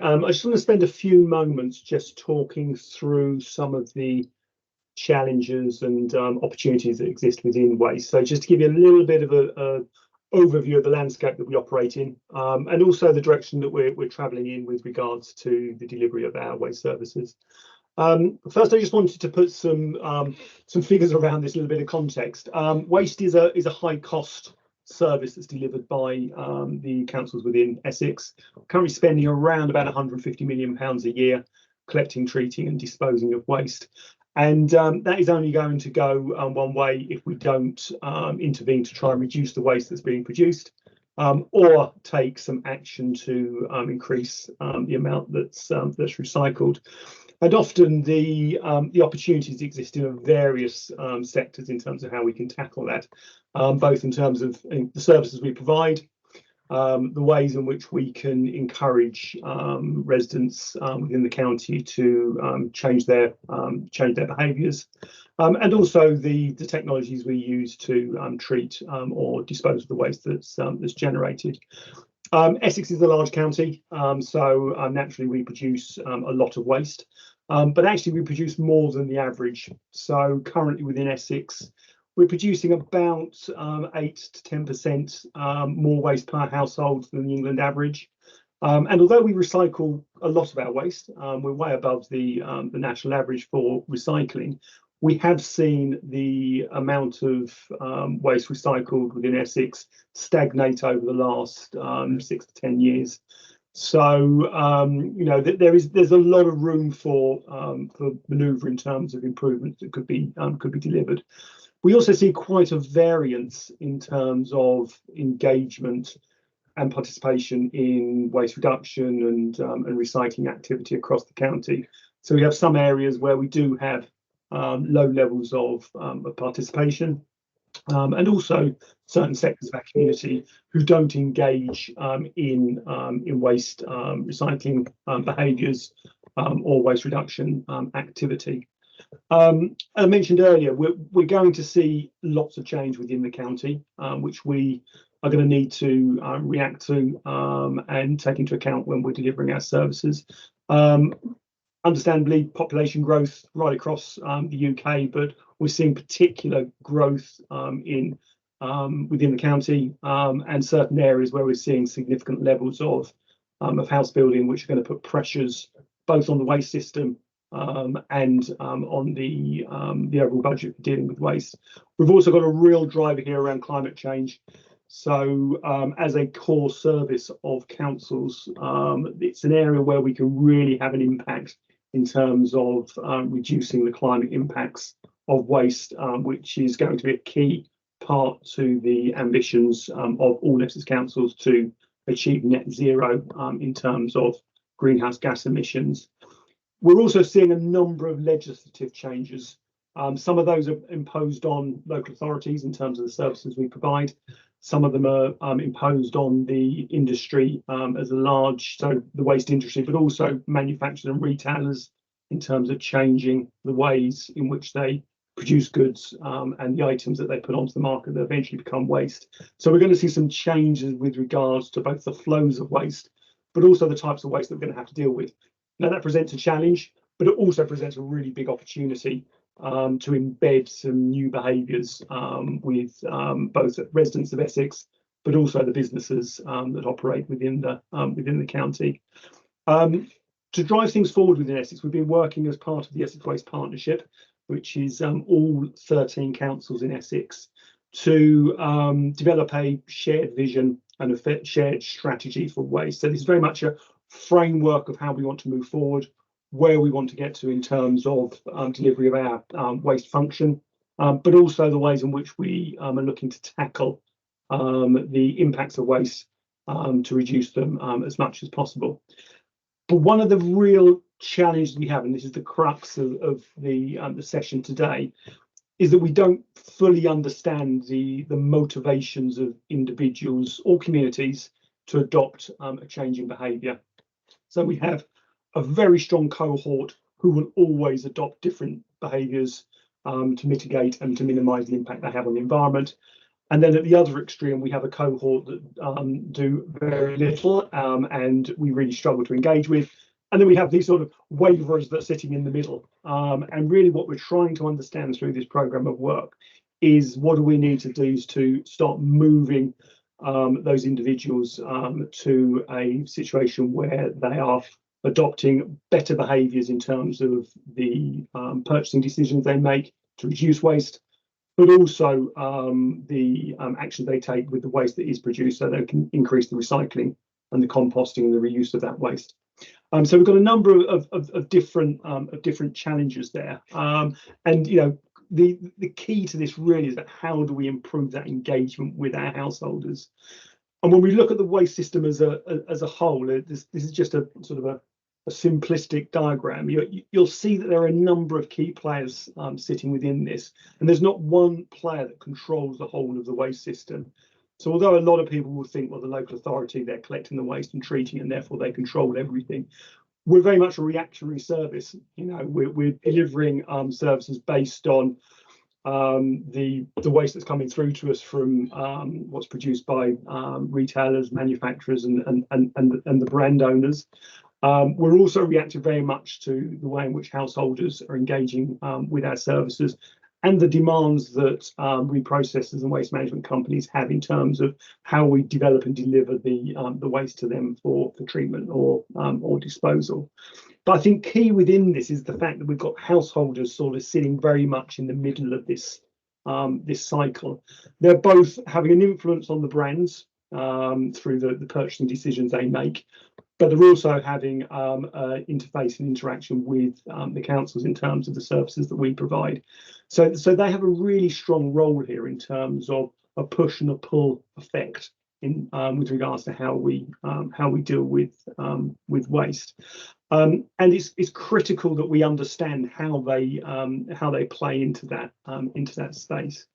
I just want to spend a few moments just talking through some of the challenges and opportunities that exist within waste. So just to give you a little bit of a overview of the landscape that we operate in, and also the direction that we're travelling in with regards to the delivery of our waste services. First, I just wanted to put some figures around this, a little bit of context. Waste is a high cost service that's delivered by the councils within Essex, currently spending around about £150 million a year collecting, treating and disposing of waste. And that is only going to go one way if we don't intervene to try and reduce the waste that's being produced, or take some action to increase the amount that's recycled. And often the opportunities exist in various sectors in terms of how we can tackle that, both in terms of the services we provide, the ways in which we can encourage residents within the county to change their behaviours, and also the technologies we use to treat or dispose of the waste that's generated. Essex is a large county, so naturally we produce a lot of waste, but actually we produce more than the average. So currently within Essex, we're producing about 8 to 10% more waste per household than the England average. And although we recycle a lot of our waste, we're way above the national average for recycling. We have seen the amount of waste recycled within Essex stagnate over the last 6 to 10 years. So there's a lot of room for manoeuvre in terms of improvements that could be delivered. We also see quite a variance in terms of engagement and participation in waste reduction and recycling activity across the county. So we have some areas where we do have low levels of participation, and also certain sectors of our community who don't engage in waste recycling behaviours or waste reduction activity. I mentioned earlier, we're going to see lots of change within the county, which we are going to need to react to and take into account when we're delivering our services. Understandably, population growth right across the UK, but we're seeing particular growth within the county, and certain areas where we're seeing significant levels of house building, which are going to put pressures both on the waste system and on the overall budget for dealing with waste. We've also got a real driver here around climate change. So as a core service of councils, it's an area where we can really have an impact in terms of reducing the climate impacts of waste, which is going to be a key part to the ambitions of all Essex councils to achieve net zero in terms of greenhouse gas emissions. We're also seeing a number of legislative changes. Some of those are imposed on local authorities in terms of the services we provide. Some of them are imposed on the industry as a large, so the waste industry, but also manufacturers and retailers in terms of changing the ways in which they produce goods and the items that they put onto the market that eventually become waste. So we're going to see some changes with regards to both the flows of waste, but also the types of waste that we're going to have to deal with. Now that presents a challenge, but it also presents a really big opportunity to embed some new behaviours with both residents of Essex, but also the businesses that operate within the county. To drive things forward within Essex, we've been working as part of the Essex Waste Partnership, which is all 13 councils in Essex, to develop a shared vision and a shared strategy for waste. So this is very much a framework of how we want to move forward, where we want to get to in terms of delivery of our waste function, but also the ways in which we are looking to tackle the impacts of waste to reduce them as much as possible. But one of the real challenges we have, and this is the crux of the session today, is that we don't fully understand the motivations of individuals or communities to adopt a change in behaviour. So we have a very strong cohort who will always adopt different behaviours to mitigate and to minimise the impact they have on the environment. And then at the other extreme, we have a cohort that do very little and we really struggle to engage with. And then we have these sort of waverers that are sitting in the middle. And really what we're trying to understand through this program of work is what do we need to do to start moving those individuals to a situation where they are adopting better behaviours in terms of the purchasing decisions they make to reduce waste, but also the actions they take with the waste that is produced, so they can increase the recycling and the composting and the reuse of that waste. So we've got a number of different challenges there, and you know the key to this really is that how do we improve that engagement with our householders? And when we look at the waste system as a whole, this is just a sort of a simplistic diagram. You'll see that there are a number of key players sitting within this, and there's not one player that controls the whole of the waste system. So although a lot of people will think, well, the local authority, they're collecting the waste and treating it, and therefore they control everything, we're very much a reactionary service. You know, we're delivering services based on the waste that's coming through to us from what's produced by retailers, manufacturers, and the brand owners. We're also reacting very much to the way in which householders are engaging with our services and the demands that reprocessors and waste management companies have in terms of how we develop and deliver the waste to them for treatment or disposal. But I think key within this is the fact that we've got householders sort of sitting very much in the middle of this this cycle. They're both having an influence on the brands through the purchasing decisions they make, but they're also having interface and interaction with the councils in terms of the services that we provide. So they have a really strong role here in terms of a push and a pull effect in with regards to how we deal with waste. And it's critical that we understand how they play into that space.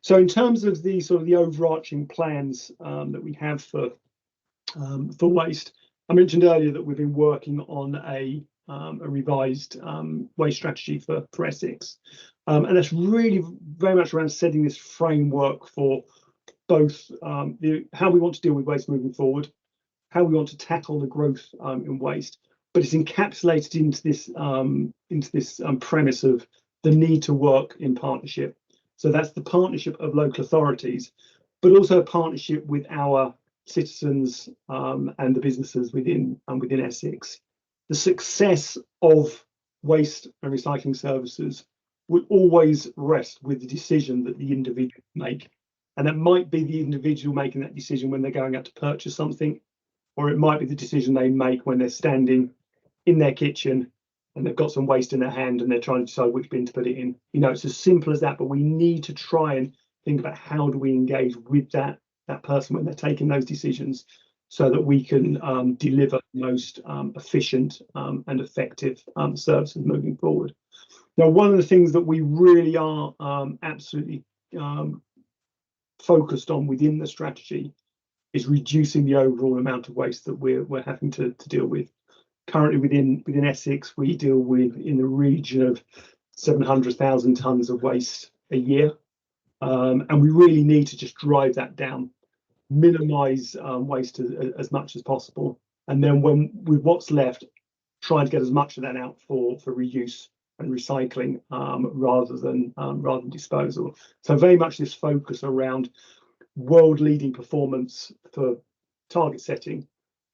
So in terms of the sort of the overarching plans that we have for waste, I mentioned earlier that we've been working on a revised waste strategy for Essex, and that's really very much around setting this framework for both how we want to deal with waste moving forward, how we want to tackle the growth in waste, but it's encapsulated into this premise of the need to work in partnership. So that's the partnership of local authorities, but also a partnership with our citizens and the businesses within Essex. The success of waste and recycling services will always rest with the decision that the individual make, and that might be the individual making that decision when they're going out to purchase something, or it might be the decision they make when they're standing in their kitchen and they've got some waste in their hand and they're trying to decide which bin to put it in. You know, it's as simple as that, but we need to try and think about how do we engage with that person when they're taking those decisions, so that we can deliver the most efficient and effective services moving forward. Now, one of the things that we really are absolutely focused on within the strategy is reducing the overall amount of waste that we're having to deal with. Currently within Essex, we deal with in the region of 700,000 tonnes of waste a year, and we really need to just drive that down, minimise waste as much as possible, and then with what's left, try to get as much of that out for reuse and recycling rather than disposal. So very much this focus around world-leading performance for target setting,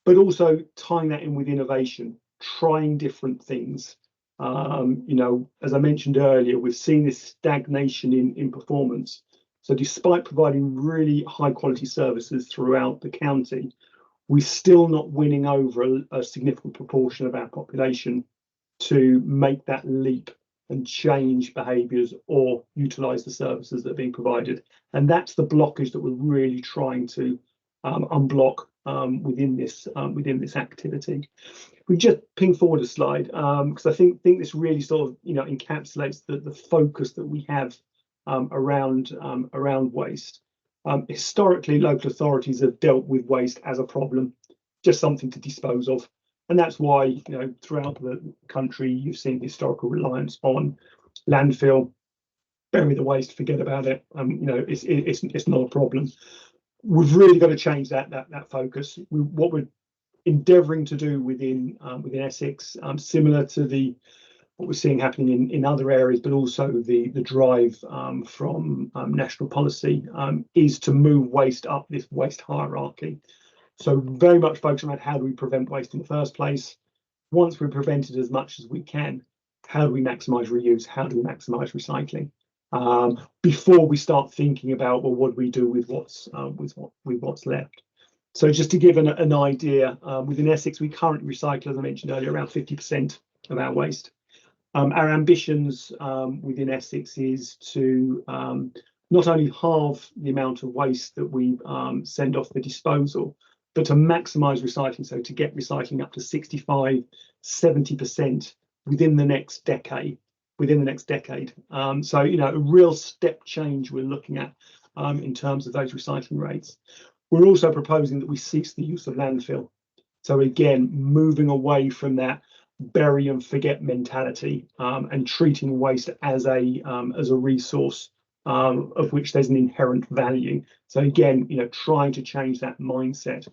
but also tying that in with innovation, trying different things. You know, as I mentioned earlier, we've seen this stagnation in performance. So despite providing really high quality services throughout the county, we're still not winning over a significant proportion of our population to make that leap and change behaviours or utilise the services that are being provided. And that's the blockage that we're really trying to unblock within this activity. We just ping forward a slide because I think this really sort of encapsulates the focus that we have around waste. Historically, local authorities have dealt with waste as a problem, just something to dispose of, and that's why throughout the country you've seen historical reliance on landfill, bury the waste, forget about it. It's not a problem. We've really got to change that focus. What we're endeavouring to do within Essex, similar to what we're seeing happening in other areas, but also the drive from national policy, is to move waste up this waste hierarchy. So very much focusing on how do we prevent waste in the first place. Once we've prevented as much as we can, how do we maximise reuse? How do we maximise recycling? Before we start thinking about, well, what do we do with what's left? So just to give an idea, within Essex, we currently recycle, as I mentioned earlier, around 50% of our waste. Our ambitions within Essex is to not only halve the amount of waste that we send off for disposal, but to maximise recycling, so to get recycling up to 65, 70% within the next decade. So, a real step change we're looking at in terms of those recycling rates. We're also proposing that we cease the use of landfill. So again, moving away from that bury and forget mentality, and treating waste as a resource of which there's an inherent value. So again, trying to change that mindset.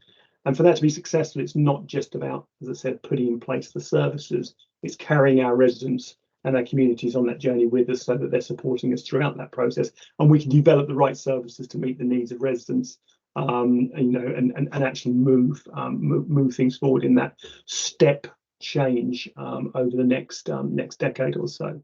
And for that to be successful, it's not just about, as I said, putting in place the services. It's carrying our residents and our communities on that journey with us, so that they're supporting us throughout that process, and we can develop the right services to meet the needs of residents, and actually move things forward in that step change over the next decade or so.